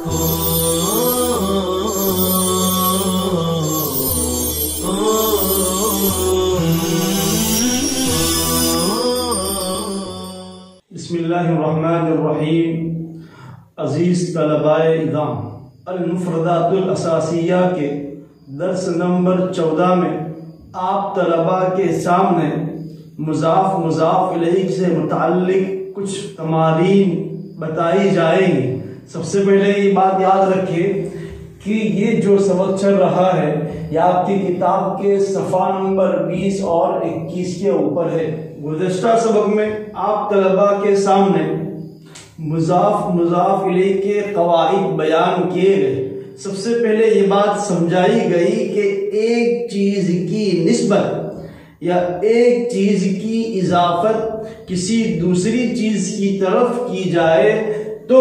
بسم اللہ الرحمن الرحیم۔ عزیز طلباء نظام، المفردات الاساسیہ کے درس نمبر 14 میں آپ طلباء کے سامنے مضاف الیہ سے متعلق کچھ تمارین بتائی جائیں گی۔ سب سے پہلے یہ بات یاد رکھیے کہ یہ جو سبق چل رہا ہے یہ آپ کی کتاب کے صفحہ نمبر 20 اور 21 کے اوپر ہے۔ گزشتہ سبق میں آپ طلباء کے سامنے مضاف الیہ کے قواعد بیان کیے گئے۔ سب سے پہلے یہ بات سمجھائی گئی کہ ایک چیز کی نسبت یا ایک چیز کی اضافت کسی دوسری چیز کی طرف کی جائے تو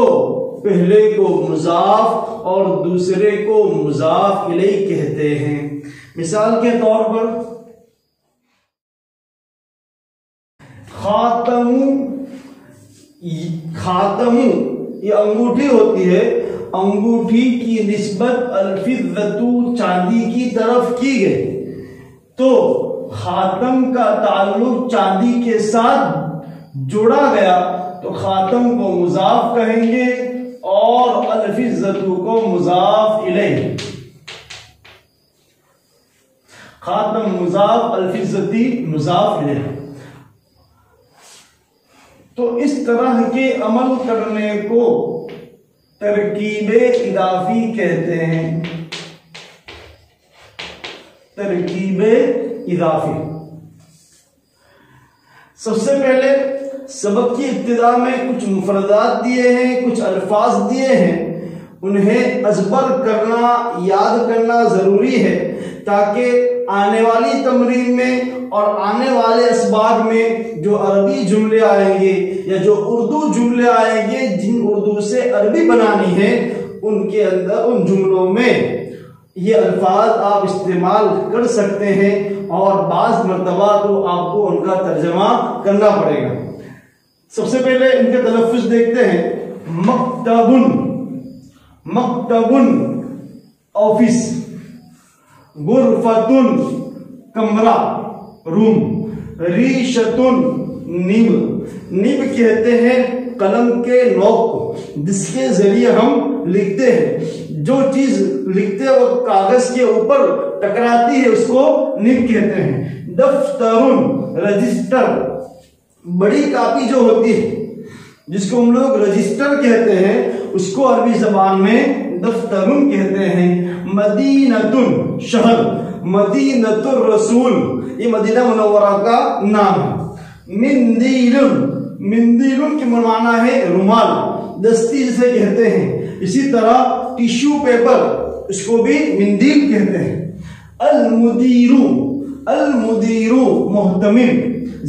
پہلے کو مضاف اور دوسرے کو مضاف الیہ کہتے ہیں۔ مثال کے طور پر خاتم یہ انگوٹھی ہوتی ہے، انگوٹھی کی نسبت الفضۃ چاندی کی طرف کی گئی تو خاتم کا تعلق چاندی کے ساتھ جوڑا گیا تو خاتم کو مضاف کہیں گے اور الفضۃ کو مضاف الیہ۔ خاتم مضاف، الفضتی مضاف الیہ۔ تو اس طرح کے عمل کرنے کو ترکیب اضافی کہتے ہیں۔ ترکیب اضافی۔ سب سے پہلے سبق کی ابتدا میں کچھ مفردات دیے ہیں، کچھ الفاظ دیے ہیں، انہیں ازبر کرنا، یاد کرنا ضروری ہے تاکہ آنے والی تمرین میں اور آنے والے اسباق میں جو عربی جملے آئیں گے یا جو اردو جملے آئیں گے جن اردو سے عربی بنانی ہے ان کے اندر ان جملوں میں یہ الفاظ آپ استعمال کر سکتے ہیں اور بعض مرتبہ تو آپ کو ان کا ترجمہ کرنا پڑے گا۔ سب سے پہلے ان کے تلفظ دیکھتے ہیں۔ مکتبن، مکتبن آفس، غرفتن کمرہ روم، ریشتن نب، نب کہتے ہیں قلم کے نوک کو جس کے ذریعے ہم لکھتے ہیں۔ جو چیز لکھتے وہ کاغذ کے اوپر ٹکراتی ہے اس کو نب کہتے ہیں۔ دفترن رجسٹر، بڑی کاپی جو ہوتی ہے جس کو ہم لوگ رجسٹر کہتے ہیں اس کو عربی زبان میں دفترن کہتے ہیں۔ مدینتن شہر، مدینۃ الرسول یہ مدینہ منورہ کا نام ہے۔ مندیلن، مندیلن کے معنی ہے رومال، دستی جسے کہتے ہیں۔ اسی طرح ٹیشو پیپر اس کو بھی مندیل کہتے ہیں۔ المدیرو، المدیرو محتمم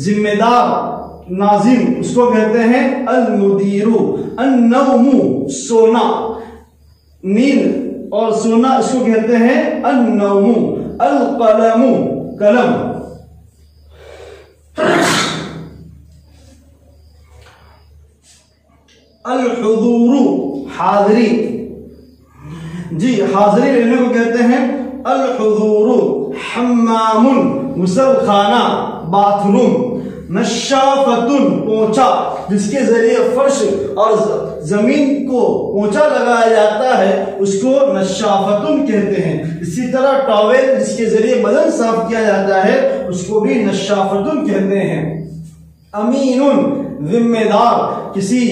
ذمہ دار، ناظم اس کو کہتے ہیں المدیرو۔ النوم سونا، نیند اور سونا اس کو کہتے ہیں النوم۔ القلم قلم۔ الحضور حاضری، جی حاضری لینے کو کہتے ہیں الحضور۔ حمام غسل خانہ، باتھ روم۔ نشافتن پونچھا جس کے ذریعے فرش اور زمین کو پونچھا لگایا جاتا ہے اس کو نشافتن کہتے ہیں۔ اسی طرح ٹاویل جس کے ذریعے بدن صاف کیا جاتا ہے اس کو بھی نشافتن کہتے ہیں۔ امین ذمہ دار، کسی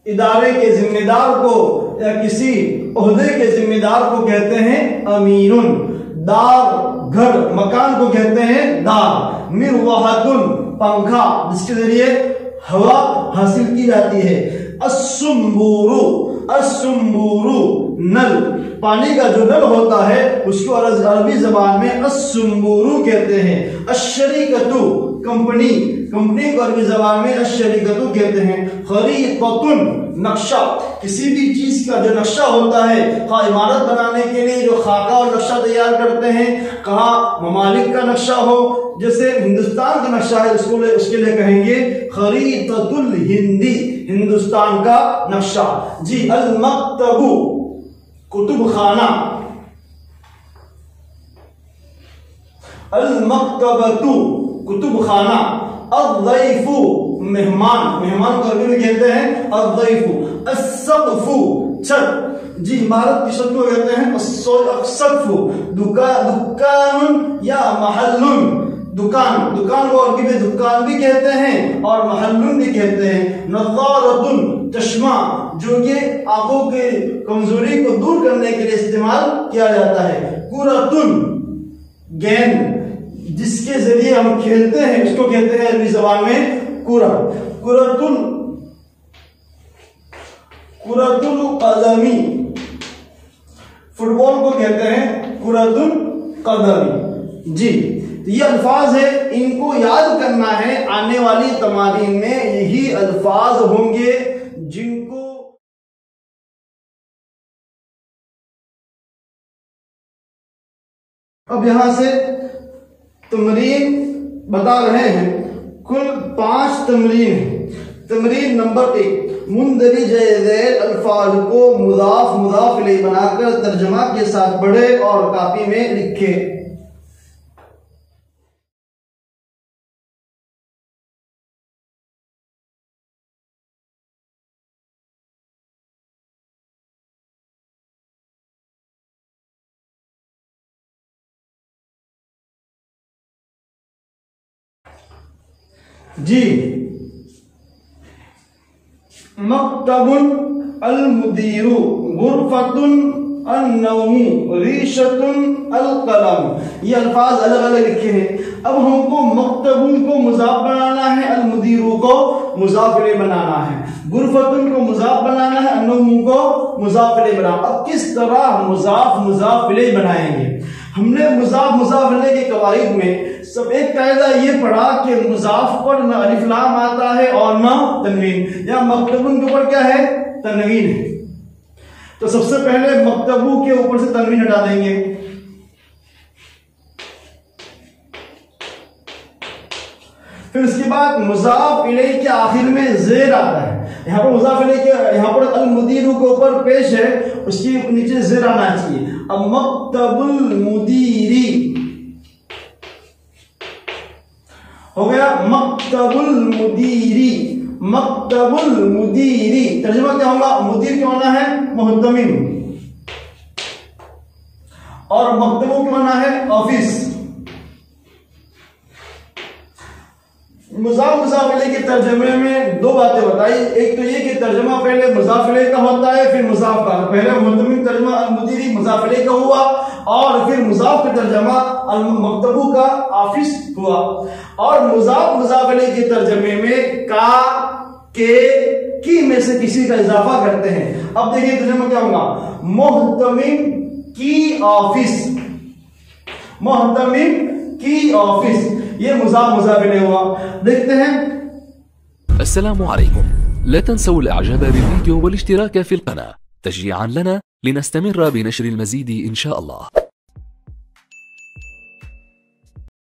ادارے کے ذمہ دار کو یا کسی عہدے کے ذمہ دار کو کہتے ہیں امین۔ دار گھر، مکان کو کہتے ہیں دار۔ مروحتن پنکھا جس کے ذریعے ہوا حاصل کی جاتی ہے۔ السنبور، السنبور نل، پانی کا جو نل ہوتا ہے اس کو عربی زبان میں السنبور کہتے ہیں۔ الشریکۃ کمپنی، کمپنی کو عربی زبان میں الشریکۃ کہتے ہیں۔ خریطۃ نقشہ، کسی بھی چیز کا جو نقشہ ہوتا ہے، خواہ عمارت بنانے کے لیے جو خاکہ اور نقشہ تیار کرتے ہیں، کہاں ممالک کا نقشہ ہو جیسے ہندوستان کا نقشہ ہے اس کے لیے کہیں گے خریطۃ الہندی، ہندوستان کا نقشہ. جی المکتب کتب خانہ، المکتبۃ کتب خانہ، الضیف مہمان، مہمان کو عربی میں کہتے ہیں الضیف، السقف چھت، جی عمارت کی چھت کو کہتے ہیں السقف، دکان یا محل، دکان، دکان کو عربی میں دکان بھی کہتے ہیں اور محل بھی کہتے ہیں. نظارۃ چشمہ، جو کہ آنکھوں کی کمزوری کو دور کرنے کے لیے استعمال کیا جاتا ہے. کرۃ گیند، جس کے ذریعے ہم کھیلتے ہیں اس کو کہتے ہیں عربی زبان میں کرہ. کرۃ القدمی، فٹ بال کو کہتے ہیں کرۃ القدمی. جی یہ الفاظ ہے، ان کو یاد کرنا ہے. آنے والی تمارین میں یہی الفاظ ہوں گے جن کو اب یہاں سے تمرین بتا رہے ہیں. کل 5 تمرین ہیں. تمرین نمبر 1، مندرج ذیل الفاظ کو مضاف مضاف الیہ بنا کر ترجمہ کے ساتھ پڑھے اور کاپی میں لکھے. جی مکتب المدیر، غرفۃ النوم، ریشۃ القلم. یہ الفاظ الگ الگ لکھے ہیں. اب ہم کو مکتب کو مضاف بنانا ہے، المدیر کو مضاف الیہ بنانا ہے، غرفۃ کو مضاف بنانا ہے، النوم کو مضاف الیہ بنانا. اب کس طرح مضاف مضاف الیہ بنائیں گے؟ ہم نے مضاف مضاف الیہ کے قواعد میں سب ایک قاعدہ یہ پڑھا کہ مضاف پر نہ الف لام آتا ہے اور نہ تنوین. یا مکتبن کے اوپر کیا ہے؟ تنوین ہے. تو سب سے پہلے مکتبو کے اوپر سے تنوین ہٹا دیں گے. پھر اس کے بعد مضاف الیہ کے آخر میں زیر آتا ہے. یہاں پر مضاف الیہ کے یہاں پر المدیر کے اوپر پیش ہے، اس کے نیچے زیر آنا چاہیے. اب مکتب المدیری ہو گیا، مکتب المدیری، مکتب المدیری. ترجمہ کیا ہوگا؟ مدیر کیا ہونا ہے؟ محتمم. اور مکتبوں کیا ہونا ہے؟ آفس. مضاف مضاف الیہ کے ترجمے میں 2 باتیں بتائی. ایک تو یہ کہ ترجمہ پہلے مضاف الیہ کا ہوتا ہے پھر مضاف کا. پہلے محتمم ترجمہ المدیری مضاف الیہ کا ہوا اور پھر مضاف کا ترجمہ المکتبو کا آفس ہوا. اور مضاف مضاف الیہ کے ترجمے میں کا، کے، کی میں سے کسی کا اضافہ کرتے ہیں. اب دیکھیے ترجمہ کیا ہوگا؟ محتمم کی آفس، محتمم کی آفس. یہ مضاف مضاف الیہ ہوا. دیکھتے ہیں. السلام عليكم، لا تنسوا الاعجاب بالفيديو والاشتراك في القناة تشجيعا لنا لنستمر بنشر المزيد إن شاء الله.